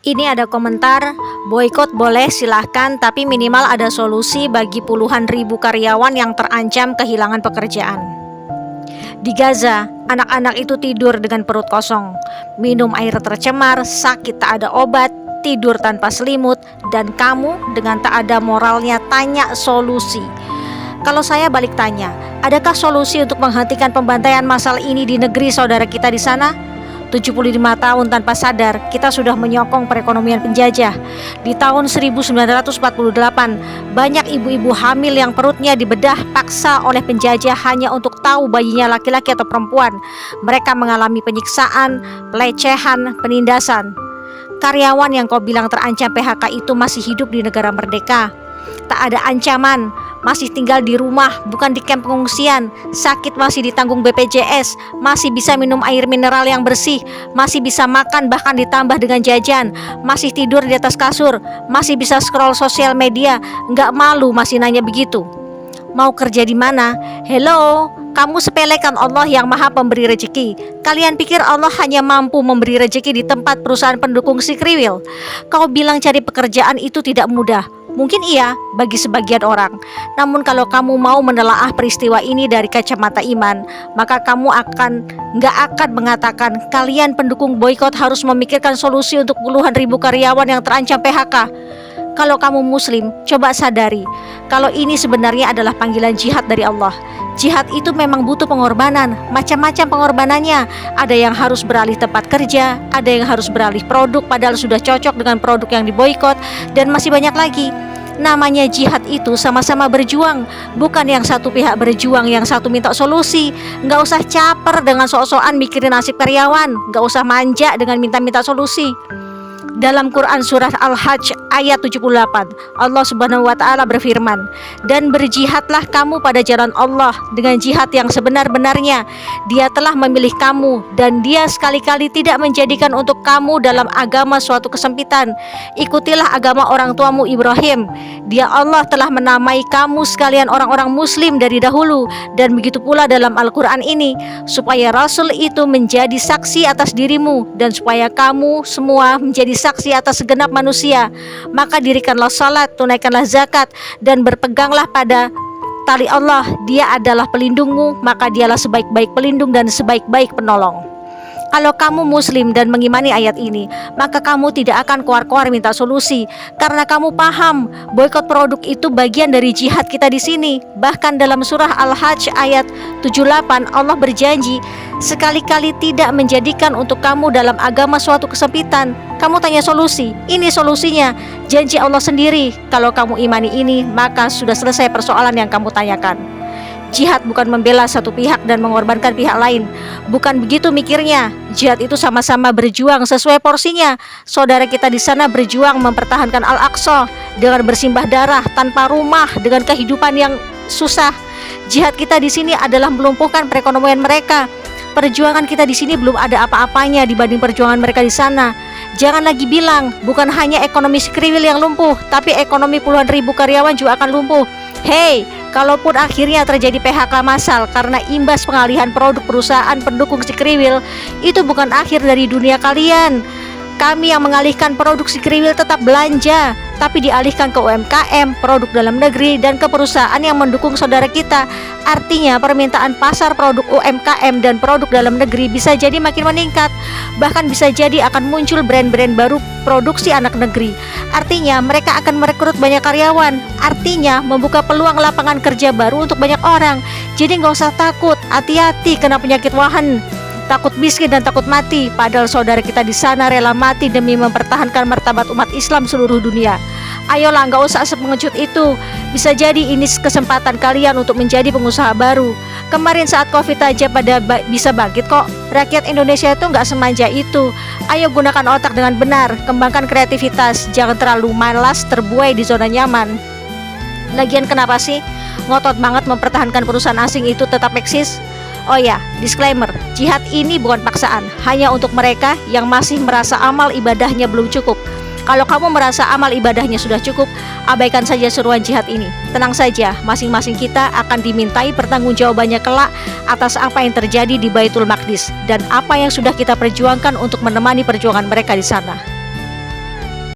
Ini ada komentar, boykot boleh silahkan, tapi minimal ada solusi bagi puluhan ribu karyawan yang terancam kehilangan pekerjaan. Di Gaza, anak-anak itu tidur dengan perut kosong, minum air tercemar, sakit tak ada obat, tidur tanpa selimut, dan kamu dengan tak ada moralnya tanya solusi. Kalau saya balik tanya, adakah solusi untuk menghentikan pembantaian massal ini di negeri saudara kita di sana? 75 tahun tanpa sadar, kita sudah menyokong perekonomian penjajah. Di tahun 1948, banyak ibu-ibu hamil yang perutnya dibedah paksa oleh penjajah hanya untuk tahu bayinya laki-laki atau perempuan. Mereka mengalami penyiksaan, pelecehan, penindasan. Karyawan yang kau bilang terancam PHK itu masih hidup di negara merdeka. Tak ada ancaman, masih tinggal di rumah, bukan di kamp pengungsian. Sakit masih ditanggung BPJS, masih bisa minum air mineral yang bersih, masih bisa makan bahkan ditambah dengan jajan, masih tidur di atas kasur, masih bisa scroll sosial media, nggak malu masih nanya begitu. Mau kerja di mana? Hello, kamu sepelekan Allah yang maha pemberi rezeki. Kalian pikir Allah hanya mampu memberi rezeki di tempat perusahaan pendukung si kriwil? Kau bilang cari pekerjaan itu tidak mudah. Mungkin iya bagi sebagian orang. Namun kalau kamu mau menelaah peristiwa ini dari kacamata iman, maka kamu nggak akan mengatakan kalian pendukung boykot harus memikirkan solusi untuk puluhan ribu karyawan yang terancam PHK. Kalau kamu muslim, coba sadari kalau ini sebenarnya adalah panggilan jihad dari Allah. Jihad itu memang butuh pengorbanan, macam-macam pengorbanannya. Ada yang harus beralih tempat kerja, ada yang harus beralih produk padahal sudah cocok dengan produk yang diboikot, dan masih banyak lagi. Namanya jihad itu sama-sama berjuang, bukan yang satu pihak berjuang, yang satu minta solusi. Nggak usah caper dengan sok-sokan mikirin nasib karyawan, nggak usah manja dengan minta-minta solusi. Dalam Quran surah Al-Hajj ayat 78, Allah Subhanahu wa taala berfirman, "Dan berjihadlah kamu pada jalan Allah dengan jihad yang sebenar-benarnya. Dia telah memilih kamu dan Dia sekali-kali tidak menjadikan untuk kamu dalam agama suatu kesempitan. Ikutilah agama orang tuamu Ibrahim. Dia Allah telah menamai kamu sekalian orang-orang muslim dari dahulu, dan begitu pula dalam Al-Quran ini, supaya Rasul itu menjadi saksi atas dirimu dan supaya kamu semua menjadi saksi atas segenap manusia. Maka dirikanlah salat, tunaikanlah zakat, dan berpeganglah pada tali Allah. Dia adalah pelindungmu, maka dialah sebaik-baik pelindung dan sebaik-baik penolong." Kalau kamu muslim dan mengimani ayat ini, maka kamu tidak akan keluar-keluar minta solusi, karena kamu paham boikot produk itu bagian dari jihad kita di sini. Bahkan dalam surah Al-Hajj ayat 78, Allah berjanji sekali-kali tidak menjadikan untuk kamu dalam agama suatu kesempitan. Kamu tanya solusi, ini solusinya, janji Allah sendiri. Kalau kamu imani ini, maka sudah selesai persoalan yang kamu tanyakan. Jihad bukan membela satu pihak dan mengorbankan pihak lain. Bukan begitu mikirnya. Jihad itu sama-sama berjuang sesuai porsinya. Saudara kita di sana berjuang mempertahankan Al-Aqsa dengan bersimbah darah, tanpa rumah, dengan kehidupan yang susah. Jihad kita di sini adalah melumpuhkan perekonomian mereka. Perjuangan kita di sini belum ada apa-apanya dibanding perjuangan mereka di sana. Jangan lagi bilang bukan hanya ekonomi Skriwil yang lumpuh, tapi ekonomi puluhan ribu karyawan juga akan lumpuh. Hey, kalaupun akhirnya terjadi PHK massal karena imbas pengalihan produk perusahaan pendukung Skriwil, itu bukan akhir dari dunia kalian. Kami yang mengalihkan produksi kriwil tetap belanja, tapi dialihkan ke UMKM, produk dalam negeri, dan ke perusahaan yang mendukung saudara kita. Artinya permintaan pasar produk UMKM dan produk dalam negeri bisa jadi makin meningkat. Bahkan bisa jadi akan muncul brand-brand baru produksi anak negeri. Artinya mereka akan merekrut banyak karyawan. Artinya membuka peluang lapangan kerja baru untuk banyak orang. Jadi nggak usah takut, hati-hati kena penyakit wahan. Takut miskin dan takut mati, padahal saudara kita di sana rela mati demi mempertahankan martabat umat Islam seluruh dunia. Ayolah, nggak usah sepengecut itu. Bisa jadi ini kesempatan kalian untuk menjadi pengusaha baru. Kemarin saat Covid aja pada bisa bangkit kok. Rakyat Indonesia itu nggak semanja itu. Ayo gunakan otak dengan benar, kembangkan kreativitas, jangan terlalu malas terbuai di zona nyaman. Lagian kenapa sih ngotot banget mempertahankan perusahaan asing itu tetap eksis? Oh ya, disclaimer, jihad ini bukan paksaan, hanya untuk mereka yang masih merasa amal ibadahnya belum cukup. Kalau kamu merasa amal ibadahnya sudah cukup, abaikan saja seruan jihad ini. Tenang saja, masing-masing kita akan dimintai pertanggungjawabannya kelak atas apa yang terjadi di Baitul Maqdis dan apa yang sudah kita perjuangkan untuk menemani perjuangan mereka di sana.